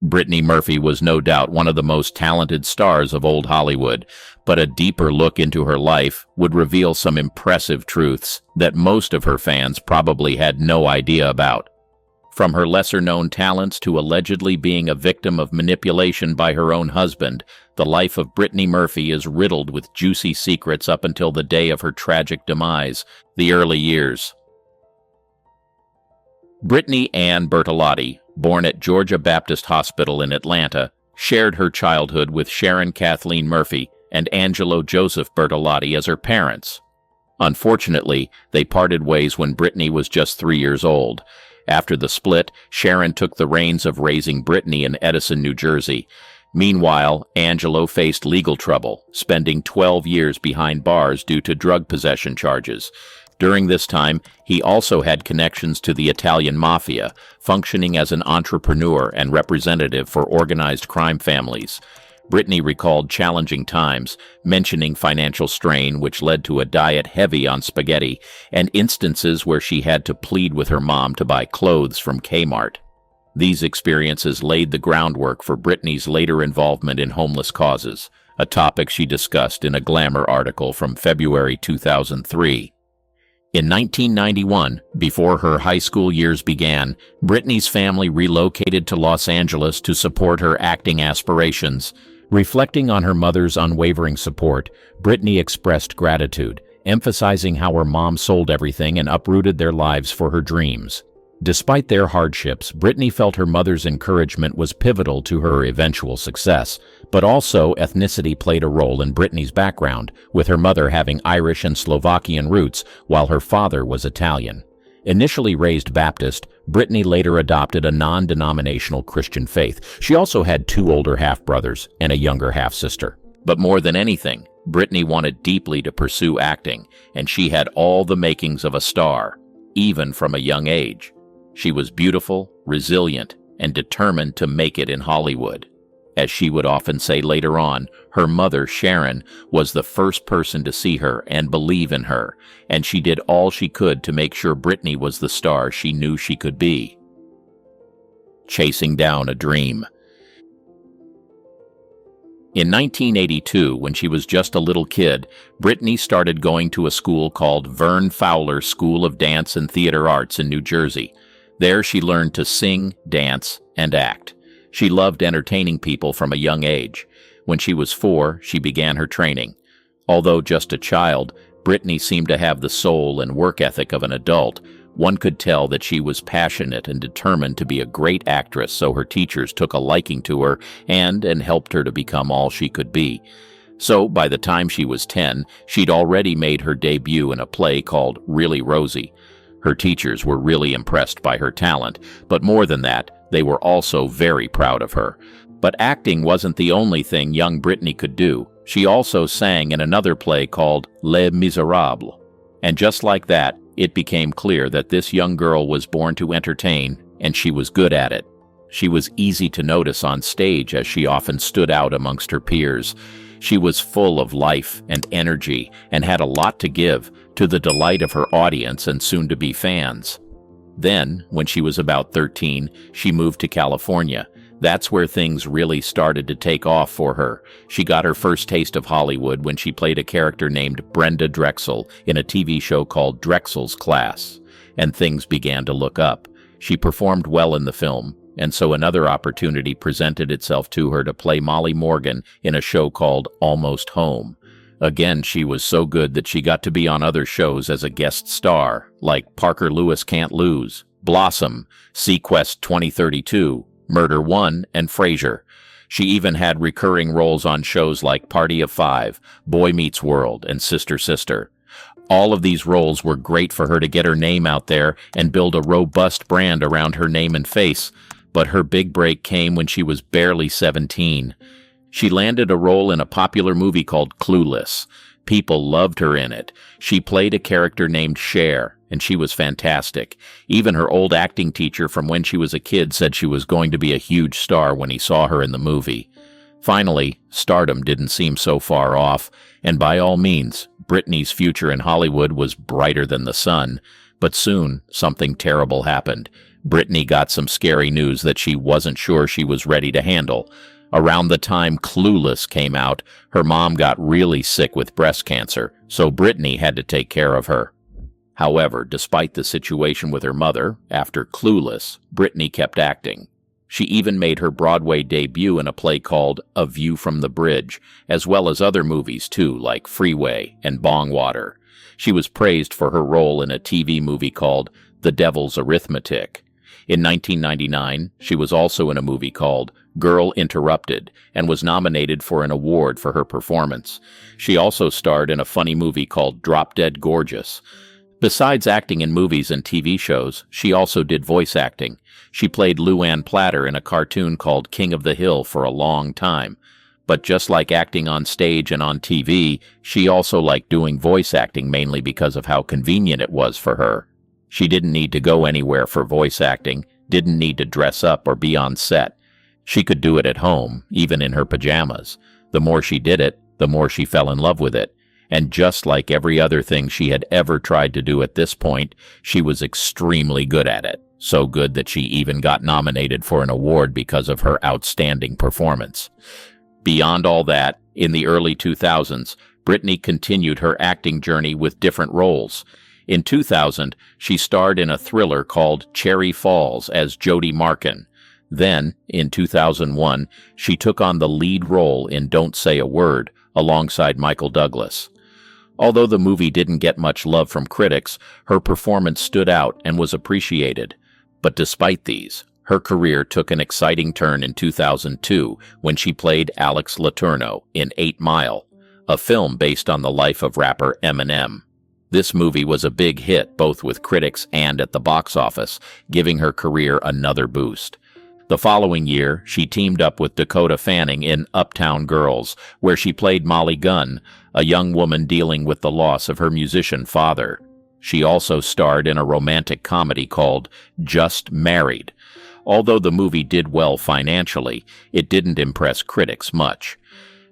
Brittany Murphy was no doubt one of the most talented stars of old Hollywood, but a deeper look into her life would reveal some impressive truths that most of her fans probably had no idea about. From her lesser-known talents to allegedly being a victim of manipulation by her own husband, the life of Brittany Murphy is riddled with juicy secrets up until the day of her tragic demise, the early years. Brittany Ann Bertolotti, born at Georgia Baptist Hospital in Atlanta, shared her childhood with Sharon Kathleen Murphy and Angelo Joseph Bertolotti as her parents. Unfortunately, they parted ways when Brittany was just 3 years old. After the split, Sharon took the reins of raising Brittany in Edison, New Jersey. Meanwhile, Angelo faced legal trouble, spending 12 years behind bars due to drug possession charges. During this time, he also had connections to the Italian mafia, functioning as an entrepreneur and representative for organized crime families. Brittany recalled challenging times, mentioning financial strain which led to a diet heavy on spaghetti, and instances where she had to plead with her mom to buy clothes from Kmart. These experiences laid the groundwork for Brittany's later involvement in homeless causes, a topic she discussed in a Glamour article from February 2003. In 1991, before her high school years began, Brittany's family relocated to Los Angeles to support her acting aspirations. Reflecting on her mother's unwavering support, Brittany expressed gratitude, emphasizing how her mom sold everything and uprooted their lives for her dreams. Despite their hardships, Brittany felt her mother's encouragement was pivotal to her eventual success, but also ethnicity played a role in Brittany's background, with her mother having Irish and Slovakian roots while her father was Italian. Initially raised Baptist, Brittany later adopted a non-denominational Christian faith. She also had 2 older half-brothers and a younger half-sister. But more than anything, Brittany wanted deeply to pursue acting, and she had all the makings of a star, even from a young age. She was beautiful, resilient, and determined to make it in Hollywood. As she would often say later on, her mother, Sharon, was the first person to see her and believe in her, and she did all she could to make sure Brittany was the star she knew she could be. Chasing down a dream. In 1982, when she was just a little kid, Brittany started going to a school called Vern Fowler School of Dance and Theater Arts in New Jersey. There she learned to sing, dance, and act. She loved entertaining people from a young age. When she was 4, she began her training. Although just a child, Brittany seemed to have the soul and work ethic of an adult. One could tell that she was passionate and determined to be a great actress, so her teachers took a liking to her and helped her to become all she could be. So, by the time she was 10, she'd already made her debut in a play called Really Rosie. Her teachers were really impressed by her talent, but more than that, they were also very proud of her. But acting wasn't the only thing young Brittany could do. She also sang in another play called Les Miserables. And just like that, it became clear that this young girl was born to entertain, and she was good at it. She was easy to notice on stage as she often stood out amongst her peers. She was full of life and energy and had a lot to give, to the delight of her audience and soon-to-be fans. Then, when she was about 13, she moved to California. That's where things really started to take off for her. She got her first taste of Hollywood when she played a character named Brenda Drexel in a TV show called Drexel's Class, and things began to look up. She performed well in the film, and so another opportunity presented itself to her to play Molly Morgan in a show called Almost Home. Again, she was so good that she got to be on other shows as a guest star, like Parker Lewis Can't Lose, Blossom, Sequest 2032, Murder One, and Frasier. She even had recurring roles on shows like Party of Five, Boy Meets World, and Sister Sister. All of these roles were great for her to get her name out there and build a robust brand around her name and face, but her big break came when she was barely 17. She landed a role in a popular movie called Clueless. People loved her in it. She played a character named Cher, and she was fantastic. Even her old acting teacher from when she was a kid said she was going to be a huge star when he saw her in the movie. Finally, stardom didn't seem so far off, and by all means, Brittany's future in Hollywood was brighter than the sun. But soon, something terrible happened. Brittany got some scary news that she wasn't sure she was ready to handle. Around the time Clueless came out, her mom got really sick with breast cancer, so Brittany had to take care of her. However, despite the situation with her mother, after Clueless, Brittany kept acting. She even made her Broadway debut in a play called A View from the Bridge, as well as other movies too, like Freeway and Bongwater. She was praised for her role in a TV movie called The Devil's Arithmetic. In 1999, she was also in a movie called Girl Interrupted and was nominated for an award for her performance. She also starred in a funny movie called Drop Dead Gorgeous. Besides acting in movies and TV shows, she also did voice acting. She played Luann Platter in a cartoon called King of the Hill for a long time. But just like acting on stage and on TV, she also liked doing voice acting mainly because of how convenient it was for her. She didn't need to go anywhere for voice acting, didn't need to dress up or be on set. She could do it at home, even in her pajamas. The more she did it, the more she fell in love with it. And just like every other thing she had ever tried to do at this point, she was extremely good at it. So good that she even got nominated for an award because of her outstanding performance. Beyond all that, in the early 2000s, Brittany continued her acting journey with different roles. In 2000, she starred in a thriller called Cherry Falls as Jody Markin. Then, in 2001, she took on the lead role in Don't Say a Word, alongside Michael Douglas. Although the movie didn't get much love from critics, her performance stood out and was appreciated. But despite these, her career took an exciting turn in 2002 when she played Alex Letourneau in 8 Mile, a film based on the life of rapper Eminem. This movie was a big hit both with critics and at the box office, giving her career another boost. The following year, she teamed up with Dakota Fanning in Uptown Girls, where she played Molly Gunn, a young woman dealing with the loss of her musician father. She also starred in a romantic comedy called Just Married. Although the movie did well financially, it didn't impress critics much.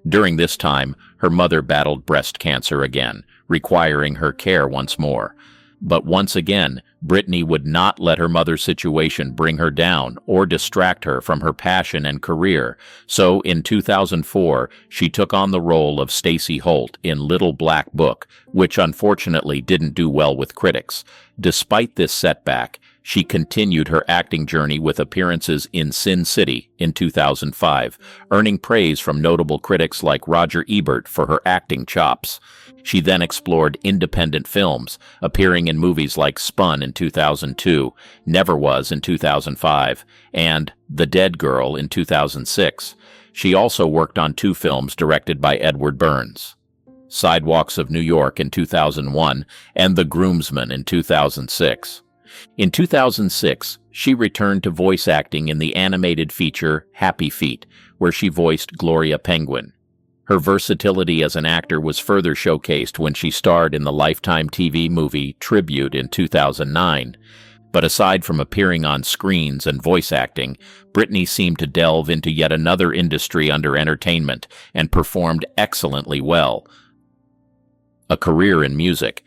During this time, her mother battled breast cancer again, requiring her care once more. But once again, Brittany would not let her mother's situation bring her down or distract her from her passion and career. So in 2004, she took on the role of Stacey Holt in Little Black Book, which unfortunately didn't do well with critics. Despite this setback, she continued her acting journey with appearances in Sin City in 2005, earning praise from notable critics like Roger Ebert for her acting chops. She then explored independent films, appearing in movies like Spun in 2002, Never Was in 2005, and The Dead Girl in 2006. She also worked on 2 films directed by Edward Burns, Sidewalks of New York in 2001 and The Groomsman in 2006. In 2006, she returned to voice acting in the animated feature Happy Feet, where she voiced Gloria Penguin. Her versatility as an actor was further showcased when she starred in the Lifetime TV movie Tribute in 2009. But aside from appearing on screens and voice acting, Brittany seemed to delve into yet another industry under entertainment and performed excellently well. A career in music.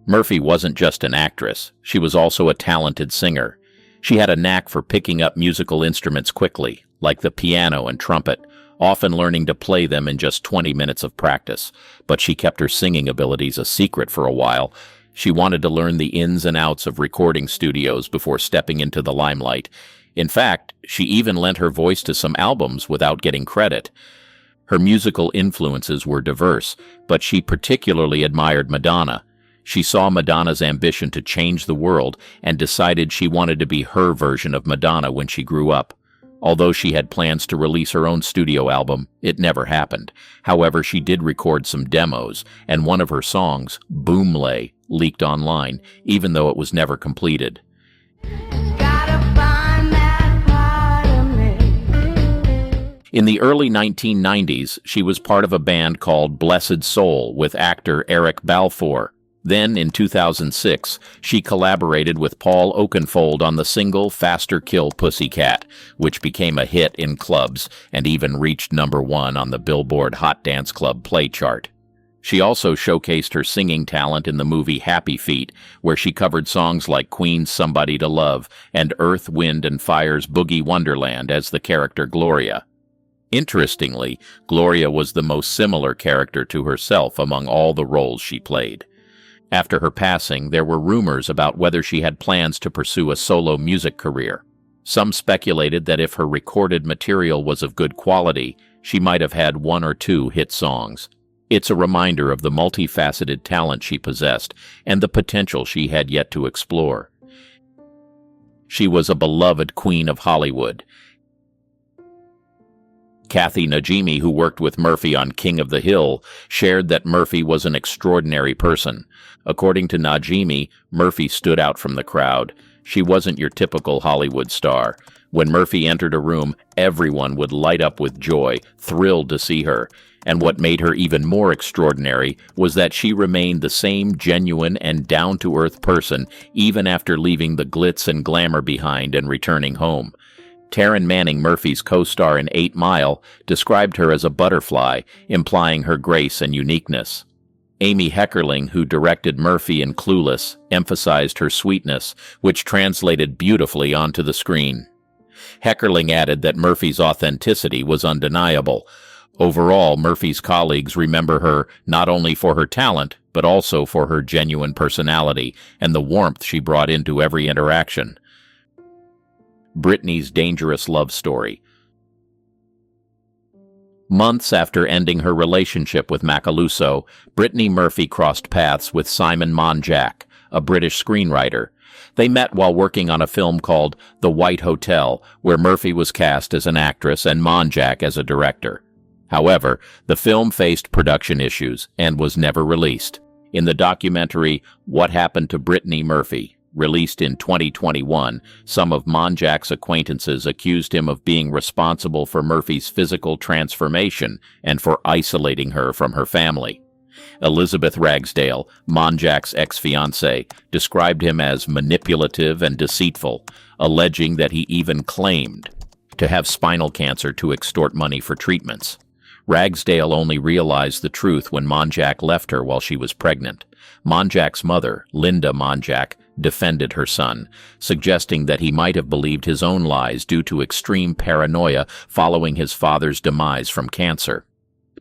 Murphy wasn't just an actress, she was also a talented singer. She had a knack for picking up musical instruments quickly, like the piano and trumpet, often learning to play them in just 20 minutes of practice. But she kept her singing abilities a secret for a while. She wanted to learn the ins and outs of recording studios before stepping into the limelight. In fact, she even lent her voice to some albums without getting credit. Her musical influences were diverse, but she particularly admired Madonna. She saw Madonna's ambition to change the world and decided she wanted to be her version of Madonna when she grew up. Although she had plans to release her own studio album, it never happened. However, she did record some demos, and one of her songs, Boomlay, leaked online, even though it was never completed. In the early 1990s, she was part of a band called Blessed Soul with actor Eric Balfour. Then, in 2006, she collaborated with Paul Oakenfold on the single Faster Kill Pussycat, which became a hit in clubs and even reached #1 on the Billboard Hot Dance Club Play chart. She also showcased her singing talent in the movie Happy Feet, where she covered songs like Queen's Somebody to Love and Earth, Wind and Fire's Boogie Wonderland as the character Gloria. Interestingly, Gloria was the most similar character to herself among all the roles she played. After her passing, there were rumors about whether she had plans to pursue a solo music career. Some speculated that if her recorded material was of good quality, she might have had one or two hit songs. It's a reminder of the multifaceted talent she possessed and the potential she had yet to explore. She was a beloved queen of Hollywood. Kathy Najimy, who worked with Murphy on King of the Hill, shared that Murphy was an extraordinary person. According to Najimy, Murphy stood out from the crowd. She wasn't your typical Hollywood star. When Murphy entered a room, everyone would light up with joy, thrilled to see her. And what made her even more extraordinary was that she remained the same genuine and down-to-earth person even after leaving the glitz and glamour behind and returning home. Taryn Manning, Murphy's co-star in 8 Mile, described her as a butterfly, implying her grace and uniqueness. Amy Heckerling, who directed Murphy in Clueless, emphasized her sweetness, which translated beautifully onto the screen. Heckerling added that Murphy's authenticity was undeniable. Overall, Murphy's colleagues remember her not only for her talent, but also for her genuine personality and the warmth she brought into every interaction. Brittany's dangerous love story. Months after ending her relationship with Macaluso, Brittany Murphy crossed paths with Simon Monjack, a British screenwriter. They met while working on a film called The White Hotel, where Murphy was cast as an actress and Monjack as a director. However, the film faced production issues and was never released. In the documentary What Happened to Brittany Murphy, released in 2021, some of Monjack's acquaintances accused him of being responsible for Murphy's physical transformation and for isolating her from her family. Elizabeth Ragsdale, Monjack's ex-fiancée, described him as manipulative and deceitful, alleging that he even claimed to have spinal cancer to extort money for treatments. Ragsdale only realized the truth when Monjack left her while she was pregnant. Monjack's mother, Linda Monjack, defended her son, suggesting that he might have believed his own lies due to extreme paranoia following his father's demise from cancer.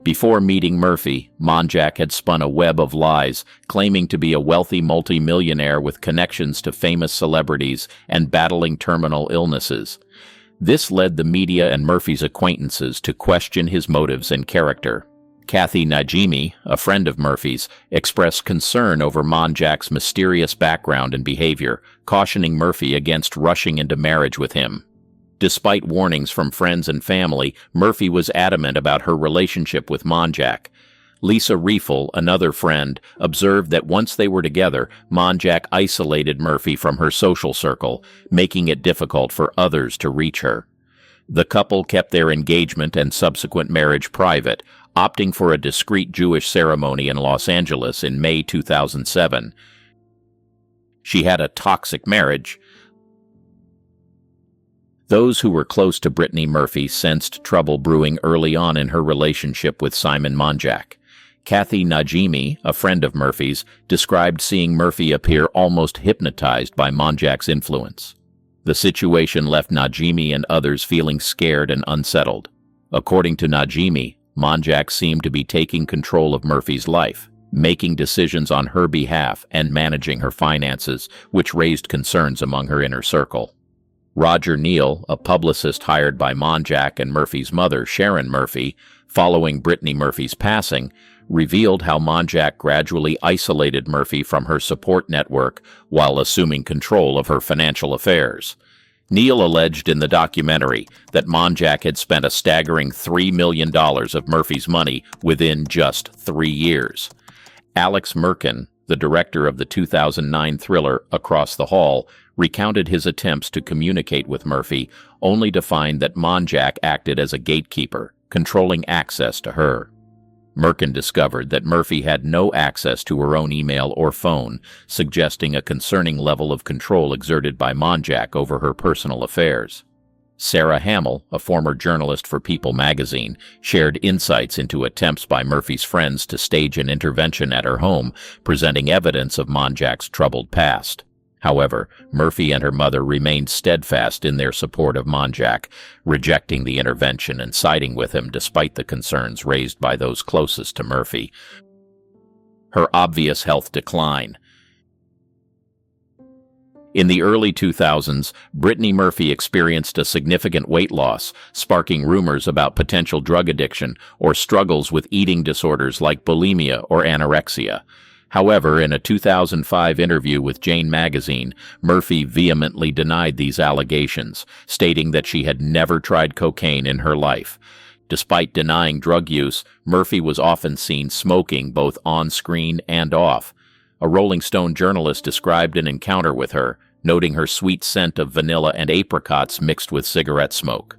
Before meeting Murphy, Monjack had spun a web of lies, claiming to be a wealthy multimillionaire with connections to famous celebrities and battling terminal illnesses. This led the media and Murphy's acquaintances to question his motives and character. Kathy Najimy, a friend of Murphy's, expressed concern over Monjack's mysterious background and behavior, cautioning Murphy against rushing into marriage with him. Despite warnings from friends and family, Murphy was adamant about her relationship with Monjack. Lisa Riefel, another friend, observed that once they were together, Monjack isolated Murphy from her social circle, making it difficult for others to reach her. The couple kept their engagement and subsequent marriage private, opting for a discreet Jewish ceremony in Los Angeles in May 2007. She had a toxic marriage. Those who were close to Brittany Murphy sensed trouble brewing early on in her relationship with Simon Monjack. Kathy Najimy, a friend of Murphy's, described seeing Murphy appear almost hypnotized by Monjack's influence. The situation left Najimy and others feeling scared and unsettled. According to Najimy, Monjack seemed to be taking control of Murphy's life, making decisions on her behalf and managing her finances, which raised concerns among her inner circle. Roger Neal, a publicist hired by Monjack and Murphy's mother, Sharon Murphy, following Brittany Murphy's passing, revealed how Monjack gradually isolated Murphy from her support network while assuming control of her financial affairs. Neal alleged in the documentary that Monjack had spent a staggering $3 million of Murphy's money within just 3 years. Alex Merkin, the director of the 2009 thriller Across the Hall, recounted his attempts to communicate with Murphy, only to find that Monjack acted as a gatekeeper, controlling access to her. Merkin discovered that Murphy had no access to her own email or phone, suggesting a concerning level of control exerted by Monjack over her personal affairs. Sarah Hamill, a former journalist for People magazine, shared insights into attempts by Murphy's friends to stage an intervention at her home, presenting evidence of Monjack's troubled past. However, Murphy and her mother remained steadfast in their support of Monjack, rejecting the intervention and siding with him despite the concerns raised by those closest to Murphy. Her obvious health decline. In the early 2000s, Brittany Murphy experienced a significant weight loss, sparking rumors about potential drug addiction or struggles with eating disorders like bulimia or anorexia. However, in a 2005 interview with Jane magazine, Murphy vehemently denied these allegations, stating that she had never tried cocaine in her life. Despite denying drug use, Murphy was often seen smoking both on-screen and off. A Rolling Stone journalist described an encounter with her, noting her sweet scent of vanilla and apricots mixed with cigarette smoke.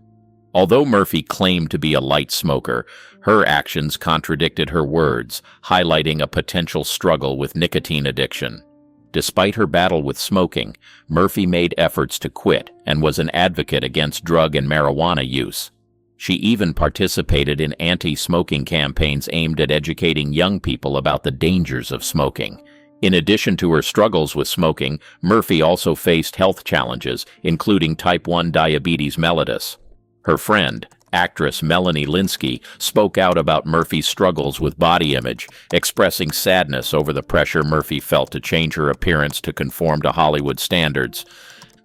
Although Murphy claimed to be a light smoker, her actions contradicted her words, highlighting a potential struggle with nicotine addiction. Despite her battle with smoking, Murphy made efforts to quit and was an advocate against drug and marijuana use. She even participated in anti-smoking campaigns aimed at educating young people about the dangers of smoking. In addition to her struggles with smoking, Murphy also faced health challenges, including type 1 diabetes mellitus. Her friend, actress Melanie Lynskey, spoke out about Murphy's struggles with body image, expressing sadness over the pressure Murphy felt to change her appearance to conform to Hollywood standards.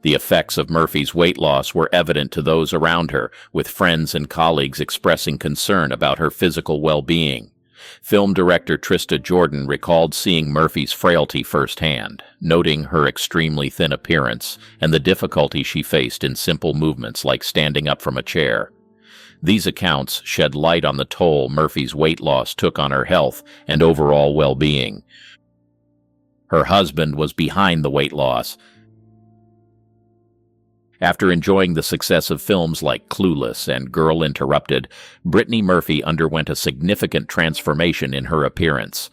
The effects of Murphy's weight loss were evident to those around her, with friends and colleagues expressing concern about her physical well-being. Film director Trista Jordan recalled seeing Murphy's frailty firsthand, noting her extremely thin appearance and the difficulty she faced in simple movements like standing up from a chair. These accounts shed light on the toll Murphy's weight loss took on her health and overall well-being. Her husband was behind the weight loss. After enjoying the success of films like Clueless and Girl Interrupted, Brittany Murphy underwent a significant transformation in her appearance.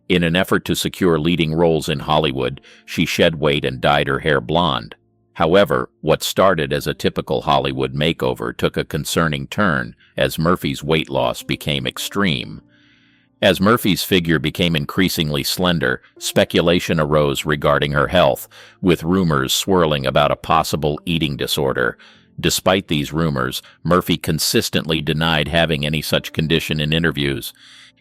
In an effort to secure leading roles in Hollywood, she shed weight and dyed her hair blonde. However, what started as a typical Hollywood makeover took a concerning turn as Murphy's weight loss became extreme. As Murphy's figure became increasingly slender, speculation arose regarding her health, with rumors swirling about a possible eating disorder. Despite these rumors, Murphy consistently denied having any such condition in interviews.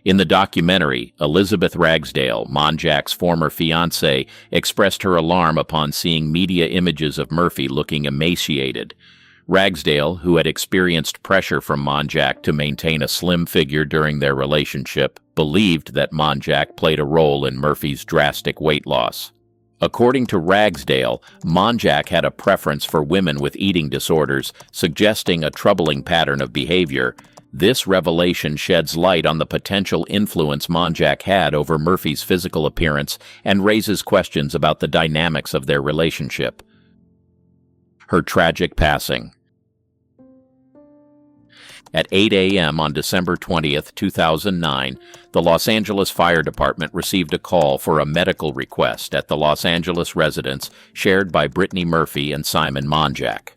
In the documentary, Elizabeth Ragsdale, Monjack's former fiancée, expressed her alarm upon seeing media images of Murphy looking emaciated. Ragsdale, who had experienced pressure from Monjack to maintain a slim figure during their relationship, believed that Monjack played a role in Murphy's drastic weight loss. According to Ragsdale, Monjack had a preference for women with eating disorders, suggesting a troubling pattern of behavior. This revelation sheds light on the potential influence Monjack had over Murphy's physical appearance and raises questions about the dynamics of their relationship. Her tragic passing. At 8 a.m. on December 20, 2009, the Los Angeles Fire Department received a call for a medical request at the Los Angeles residence shared by Brittany Murphy and Simon Monjack.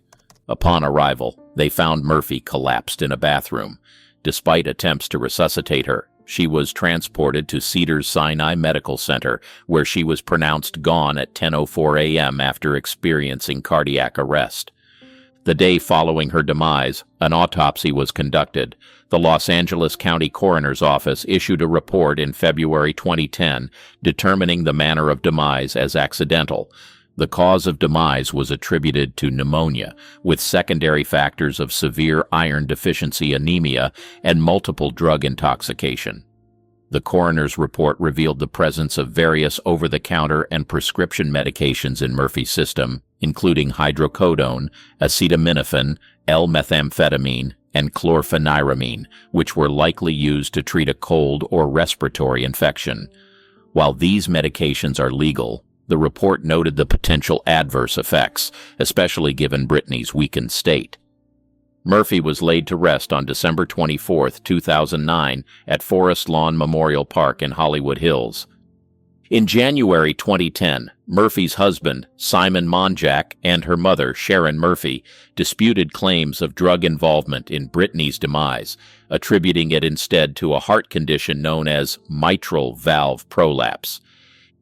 Upon arrival, they found Murphy collapsed in a bathroom. Despite attempts to resuscitate her, she was transported to Cedars-Sinai Medical Center, where she was pronounced gone at 10:04 a.m. after experiencing cardiac arrest. The day following her demise, an autopsy was conducted. The Los Angeles County Coroner's Office issued a report in February 2010 determining the manner of demise as accidental. The cause of demise was attributed to pneumonia, with secondary factors of severe iron deficiency anemia and multiple drug intoxication. The coroner's report revealed the presence of various over-the-counter and prescription medications in Murphy's system, including hydrocodone, acetaminophen, L-methamphetamine, and chlorpheniramine, which were likely used to treat a cold or respiratory infection. While these medications are legal, the report noted the potential adverse effects, especially given Brittany's weakened state. Murphy was laid to rest on December 24, 2009, at Forest Lawn Memorial Park in Hollywood Hills. In January 2010, Murphy's husband, Simon Monjack, and her mother, Sharon Murphy, disputed claims of drug involvement in Brittany's demise, attributing it instead to a heart condition known as mitral valve prolapse.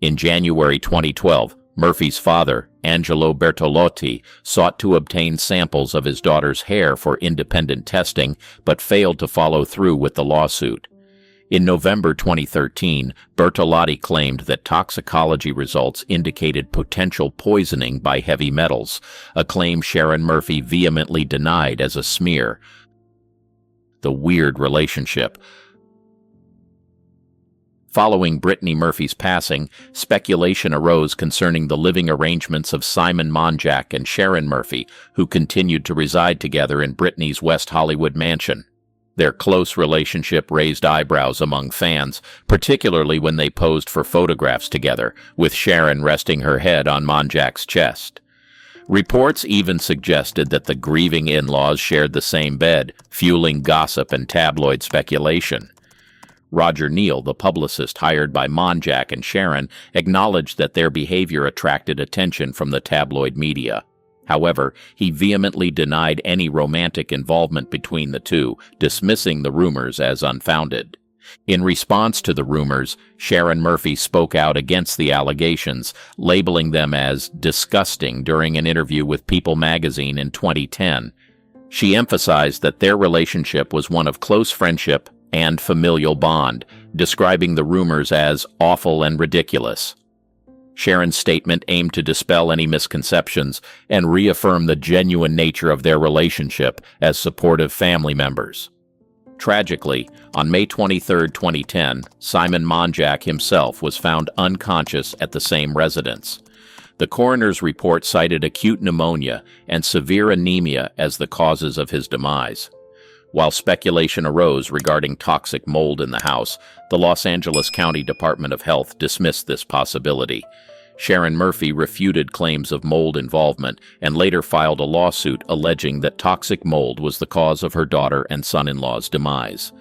In January 2012, Murphy's father, Angelo Bertolotti, sought to obtain samples of his daughter's hair for independent testing, but failed to follow through with the lawsuit. In November 2013, Bertolotti claimed that toxicology results indicated potential poisoning by heavy metals, a claim Sharon Murphy vehemently denied as a smear. The weird relationship. Following Brittany Murphy's passing, speculation arose concerning the living arrangements of Simon Monjack and Sharon Murphy, who continued to reside together in Brittany's West Hollywood mansion. Their close relationship raised eyebrows among fans, particularly when they posed for photographs together, with Sharon resting her head on Monjack's chest. Reports even suggested that the grieving in-laws shared the same bed, fueling gossip and tabloid speculation. Roger Neal, the publicist hired by Monjack and Sharon, acknowledged that their behavior attracted attention from the tabloid media. However, he vehemently denied any romantic involvement between the two, dismissing the rumors as unfounded. In response to the rumors, Sharon Murphy spoke out against the allegations, labeling them as disgusting during an interview with People magazine in 2010. She emphasized that their relationship was one of close friendship and familial bond, describing the rumors as awful and ridiculous. Sharon's statement aimed to dispel any misconceptions and reaffirm the genuine nature of their relationship as supportive family members. Tragically, on May 23, 2010, Simon Monjack himself was found unconscious at the same residence. The coroner's report cited acute pneumonia and severe anemia as the causes of his demise. While speculation arose regarding toxic mold in the house, the Los Angeles County Department of Health dismissed this possibility. Sharon Murphy refuted claims of mold involvement and later filed a lawsuit alleging that toxic mold was the cause of her daughter and son-in-law's demise.